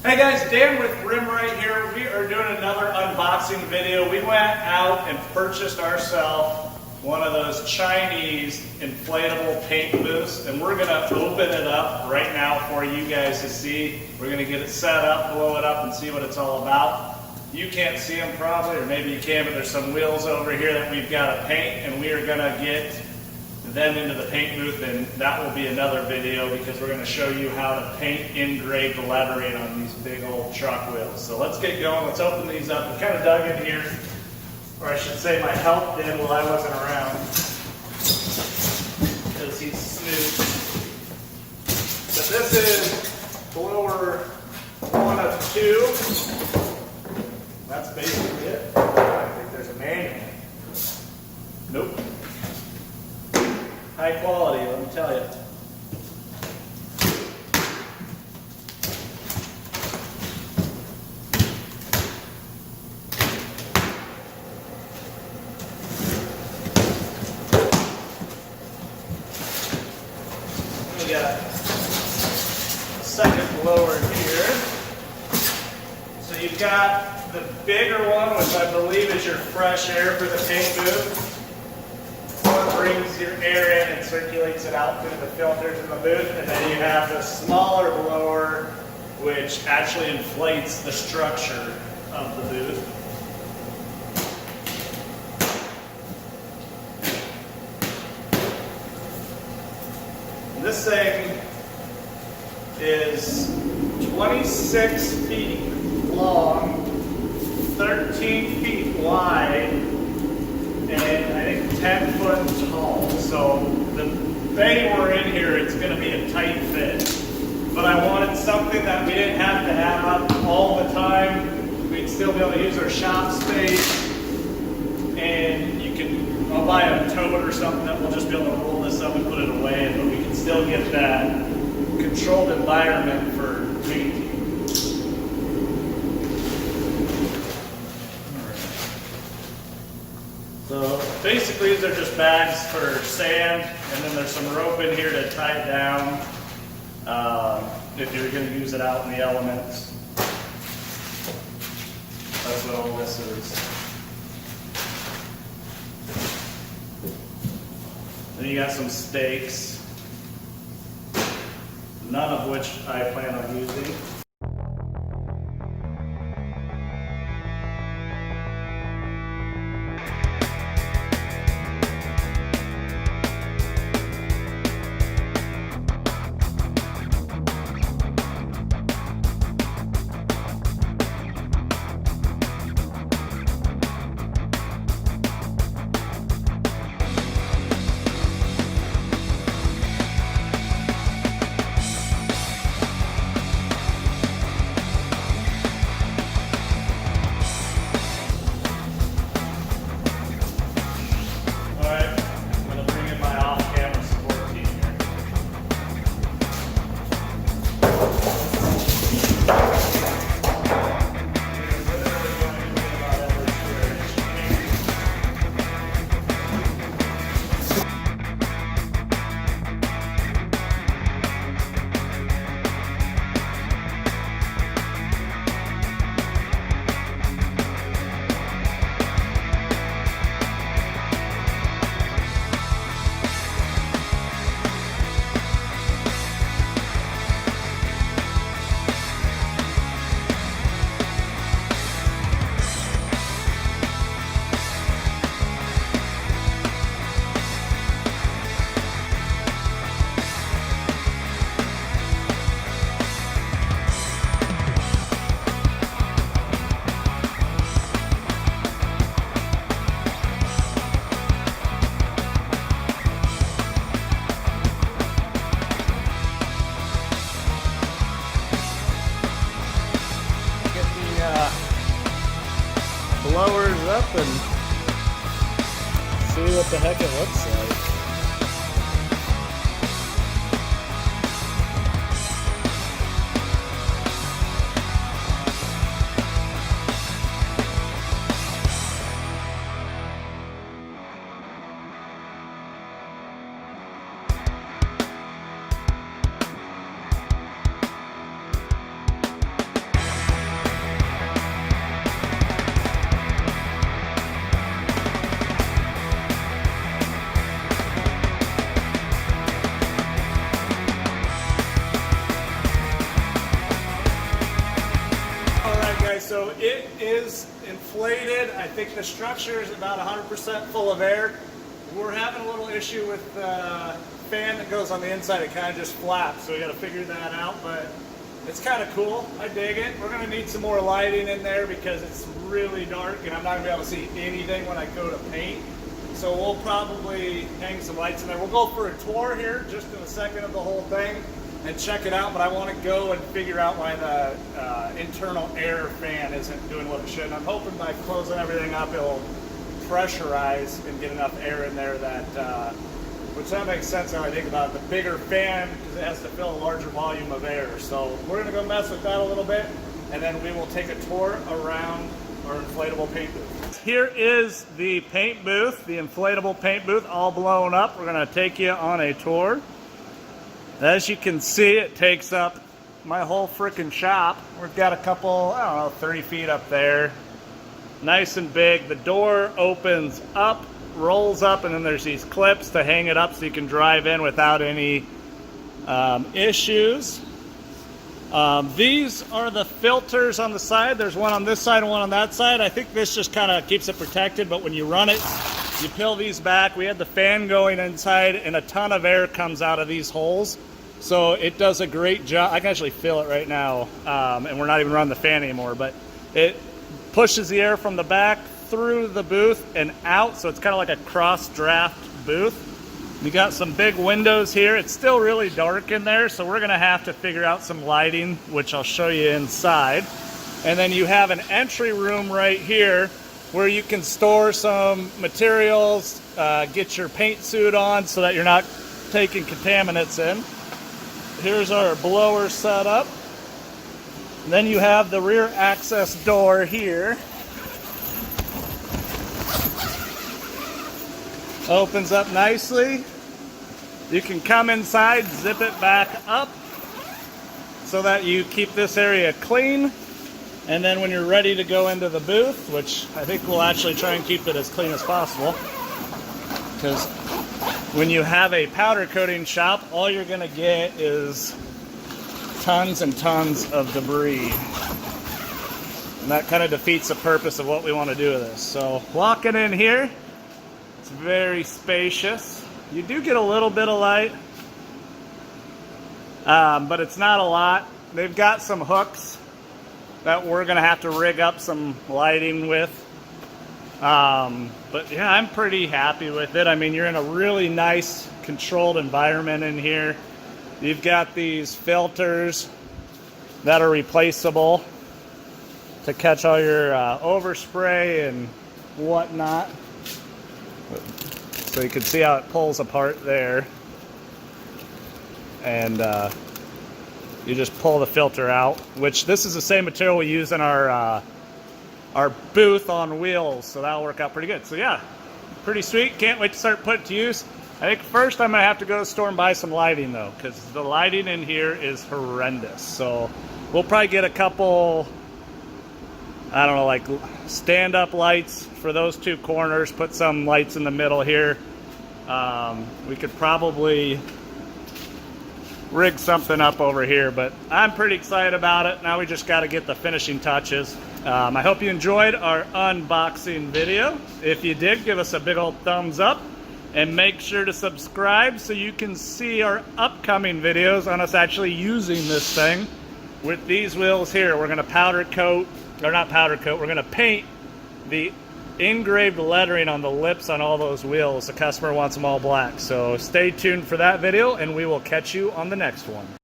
Hey guys, Dan with Rim right here. We are doing another unboxing video. We went out and purchased ourselves one of those Chinese inflatable paint booths, and we're gonna open it up right now for you guys to see. We're gonna get it set up, blow it up, and see what it's all about. You can't see them probably, or maybe you can, but there's some wheels over here that we've got to paint, and we are gonna get them into the paint booth, and that will be another video because we're going to show you how to paint engraved lettering on these big old truck wheels. So let's get going. Let's open these up. We kind of dug in here, or I should say my help did while I wasn't around, because he's snooped. But this is blower 1 of 2. That's basically it. I think there's a manual. Nope. High quality, let me tell you. We got a second blower here. So you've got the bigger one, which I believe is your fresh air for the paint booth. Brings your air in and circulates it out through the filters in the booth, and then you have the smaller blower which actually inflates the structure of the booth. And this thing is 26 feet long, 13 feet wide, and I think 10 foot tall. So the bay we're in here, it's going to be a tight fit. But I wanted something that we didn't have to have up all the time. We'd still be able to use our shop space. And you can, I'll buy a tote or something that we'll just be able to roll this up and put it away. But we can still get that controlled environment for painting. So basically these are just bags for sand, and then there's some rope in here to tie it down if you're going to use it out in the elements. That's what all this is. Then you got some stakes, none of which I plan on using. Blowers up and see what the heck it looks like. so it is inflated. I think the structure is about 100% full of air. We're having a little issue with the fan that goes on the inside. It kind of just flaps, so we got to figure that out, but it's kind of cool. I dig it. We're going to need some more lighting in there because it's really dark and I'm not going to be able to see anything when I go to paint. So we'll probably hang some lights in there. We'll go for a tour here just in a second of the whole thing and check it out, but I want to go and figure out why the internal air fan isn't doing what it should. And I'm hoping by closing everything up it'll pressurize and get enough air in there that, which that makes sense now I think about it. The bigger fan, because it has to fill a larger volume of air. So we're going to go mess with that a little bit, and then we will take a tour around our inflatable paint booth. Here is the paint booth, the inflatable paint booth, all blown up. We're going to take you on a tour. As you can see, it takes up my whole freaking shop. We've got a couple, I don't know, 30 feet up there. Nice and big. The door opens up, rolls up, and then there's these clips to hang it up so you can drive in without any issues. These are the filters on the side. There's one on this side and one on that side. I think this just kind of keeps it protected, but when you run it, you peel these back. We had the fan going inside, and a ton of air comes out of these holes. So it does a great job. I can actually feel it right now, and we're not even running the fan anymore, but it pushes the air from the back through the booth and out, so it's kind of like a cross draft booth. We got some big windows here. It's still really dark in there, so we're gonna have to figure out some lighting, which I'll show you inside. And then you have an entry room right here where you can store some materials, get your paint suit on so that you're not taking contaminants in. Here's our blower setup. And then you have the rear access door here. Opens up nicely. You can come inside, zip it back up so that you keep this area clean. And then when you're ready to go into the booth, which I think we'll actually try and keep it as clean as possible, because when you have a powder coating shop, all you're going to get is tons and tons of debris. And that kind of defeats the purpose of what we want to do with this. So walking in here, it's very spacious. You do get a little bit of light, but it's not a lot. They've got some hooks that we're going to have to rig up some lighting with. But yeah, I'm pretty happy with it. I mean, you're in a really nice controlled environment in here. You've got these filters that are replaceable to catch all your overspray and whatnot. So you can see how it pulls apart there. And you just pull the filter out, which this is the same material we use in our booth on wheels, so that'll work out pretty good. So yeah, pretty sweet. Can't wait to start putting it to use. I think first I'm gonna have to go to the store and buy some lighting though, because the lighting in here is horrendous. So we'll probably get a couple, I don't know, like stand-up lights for those two corners, put some lights in the middle here. We could probably rig something up over here, but I'm pretty excited about it. Now we just got to get the finishing touches. I hope you enjoyed our unboxing video. If you did, give us a big old thumbs up and make sure to subscribe so you can see our upcoming videos on us actually using this thing with these wheels here. We're going to powder coat, or not powder coat, we're going to paint the engraved lettering on the lips on all those wheels. The customer wants them all black. So stay tuned for that video, and we will catch you on the next one.